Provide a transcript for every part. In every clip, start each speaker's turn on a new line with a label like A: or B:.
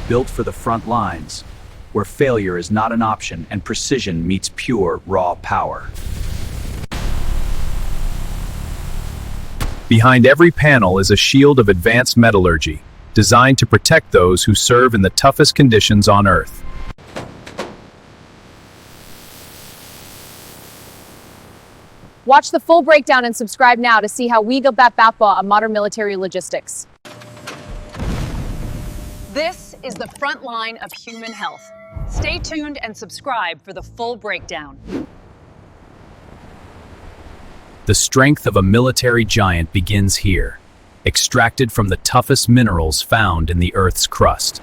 A: built for the front lines, where failure is not an option and precision meets pure, raw power.
B: Behind every panel is a shield of advanced metallurgy, designed to protect those who serve in the toughest conditions on Earth.
C: Watch the full breakdown and subscribe now to see how we built that backbone of modern military logistics.
D: This is the front line of human health. Stay tuned and subscribe for the full breakdown.
B: The strength of a military giant begins here, extracted from the toughest minerals found in the Earth's crust.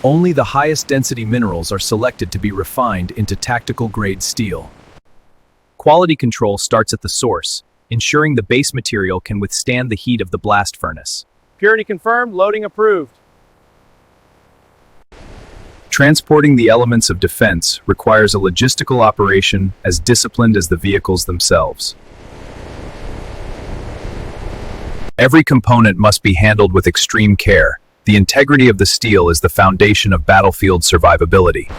B: Only the highest density minerals are selected to be refined into tactical-grade steel. Quality control starts at the source, ensuring the base material can withstand the heat of the blast furnace.
E: Purity confirmed, loading approved.
B: Transporting the elements of defense requires a logistical operation as disciplined as the vehicles themselves. Every component must be handled with extreme care. The integrity of the steel is the foundation of battlefield survivability.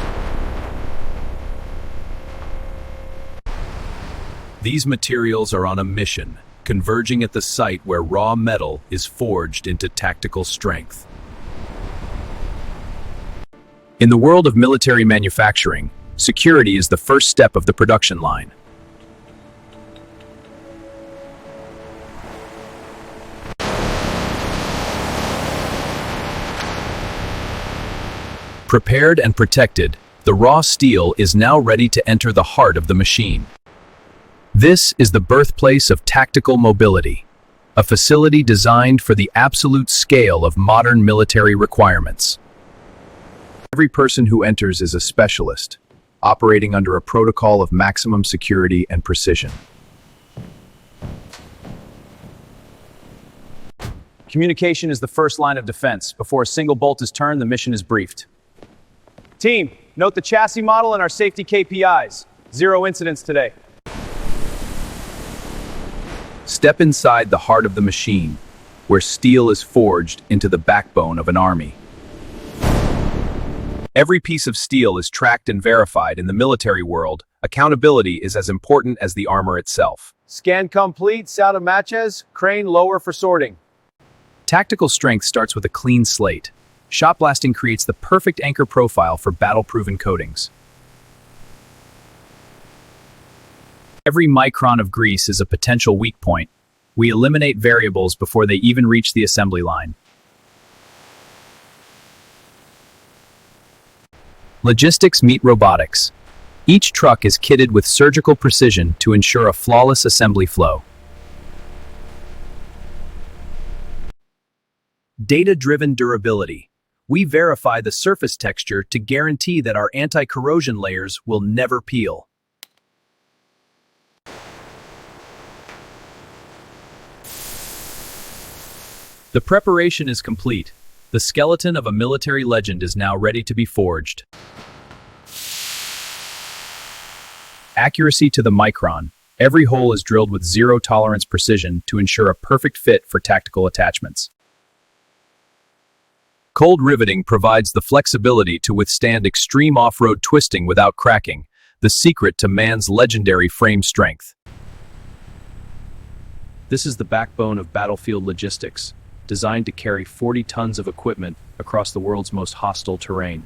B: These materials are on a mission, converging at the site where raw metal is forged into tactical strength. In the world of military manufacturing, security is the first step of the production line. Prepared and protected, the raw steel is now ready to enter the heart of the machine. This is the birthplace of tactical mobility, a facility designed for the absolute scale of modern military requirements. Every person who enters is a specialist, operating under a protocol of maximum security and precision.
E: Communication is the first line of defense. Before a single bolt is turned, the mission is briefed. Team, note the chassis model and our safety KPIs. 0 incidents today.
B: Step inside the heart of the machine, where steel is forged into the backbone of an army. Every piece of steel is tracked and verified. In the military world. Accountability is as important as the armor itself.
E: Scan complete, sound of matches, crane lower for sorting.
B: Tactical strength starts with a clean slate. Shot blasting creates the perfect anchor profile for battle-proven coatings. Every micron of grease is a potential weak point. We eliminate variables before they even reach the assembly line. Logistics meet robotics. Each truck is kitted with surgical precision to ensure a flawless assembly flow. Data-driven durability. We verify the surface texture to guarantee that our anti-corrosion layers will never peel. The preparation is complete. The skeleton of a military legend is now ready to be forged. Accuracy to the micron. Every hole is drilled with zero-tolerance precision to ensure a perfect fit for tactical attachments. Cold riveting provides the flexibility to withstand extreme off-road twisting without cracking, the secret to man's legendary frame strength. This is the backbone of battlefield logistics, designed to carry 40 tons of equipment across the world's most hostile terrain.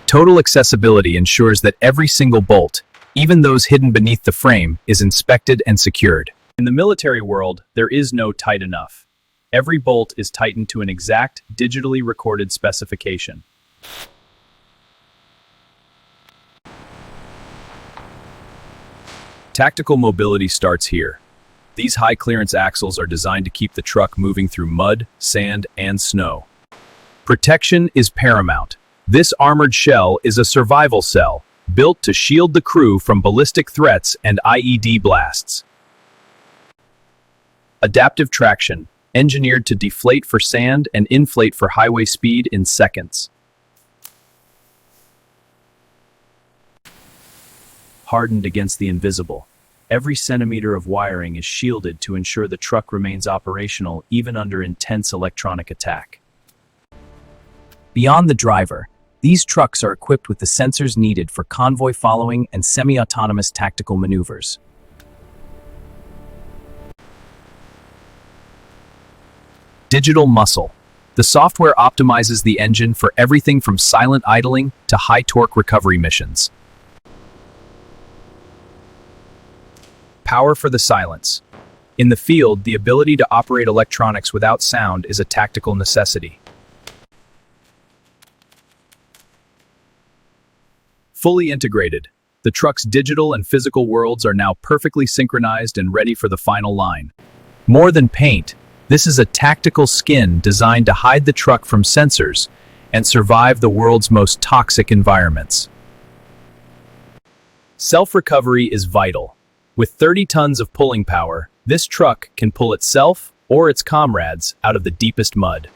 B: Total accessibility ensures that every single bolt, even those hidden beneath the frame, is inspected and secured. In the military world, there is no tight enough. Every bolt is tightened to an exact, digitally recorded specification. Tactical mobility starts here. These high-clearance axles are designed to keep the truck moving through mud, sand, and snow. Protection is paramount. This armored shell is a survival cell, built to shield the crew from ballistic threats and IED blasts. Adaptive traction, engineered to deflate for sand and inflate for highway speed in seconds. Hardened against the invisible.
A: Every centimeter of wiring is shielded to ensure the truck remains operational even under intense electronic attack. Beyond the driver, these trucks are equipped with the sensors needed for convoy following and semi-autonomous tactical maneuvers. Digital muscle. The software optimizes the engine for everything from silent idling to high-torque recovery missions. Power for the silence. In the field, the ability to operate electronics without sound is a tactical necessity. Fully integrated, the truck's digital and physical worlds are now perfectly synchronized and ready for the final line. More than paint, this is a tactical skin designed to hide the truck from sensors and survive the world's most toxic environments. Self-recovery is vital. With 30 tons of pulling power, this truck can pull itself or its comrades out of the deepest mud.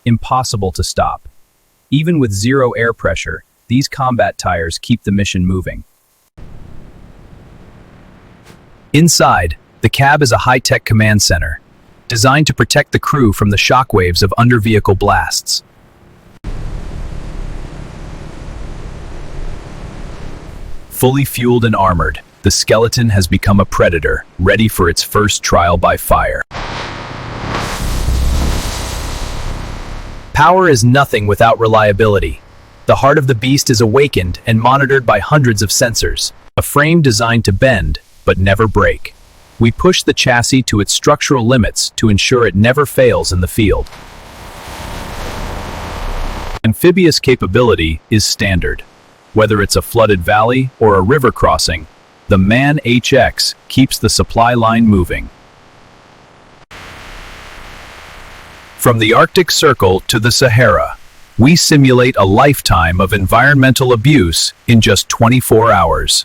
A: Impossible to stop. Even with zero air pressure, these combat tires keep the mission moving. Inside, the cab is a high-tech command center, designed to protect the crew from the shockwaves of under-vehicle blasts. Fully fueled and armored, the skeleton has become a predator, ready for its first trial by fire. Power is nothing without reliability. The heart of the beast is awakened and monitored by hundreds of sensors, a frame designed to bend, but never break. We push the chassis to its structural limits to ensure it never fails in the field. Amphibious capability is standard. Whether it's a flooded valley or a river crossing, the MAN HX keeps the supply line moving. From the Arctic Circle to the Sahara, we simulate a lifetime of environmental abuse in just 24 hours.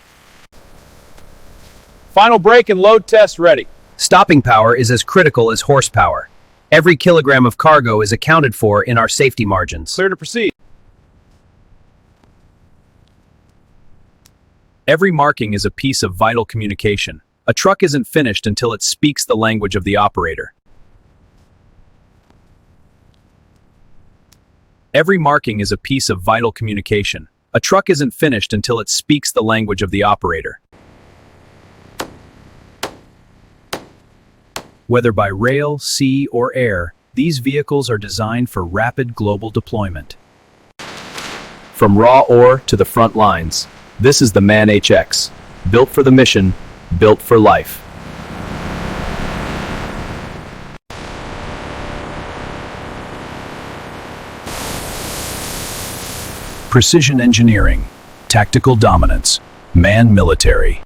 E: Final brake and load test ready.
F: Stopping power is as critical as horsepower. Every kilogram of cargo is accounted for in our safety margins.
E: Clear to proceed.
A: Every marking is a piece of vital communication. A truck isn't finished until it speaks the language of the operator. Every marking is a piece of vital communication. A truck isn't finished until it speaks the language of the operator. Whether by rail, sea, or air, these vehicles are designed for rapid global deployment. From raw ore to the front lines, this is the MAN HX, built for the mission, built for life. Precision engineering, tactical dominance, MAN military.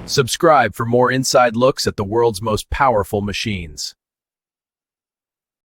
A: Subscribe for more inside looks at the world's most powerful machines.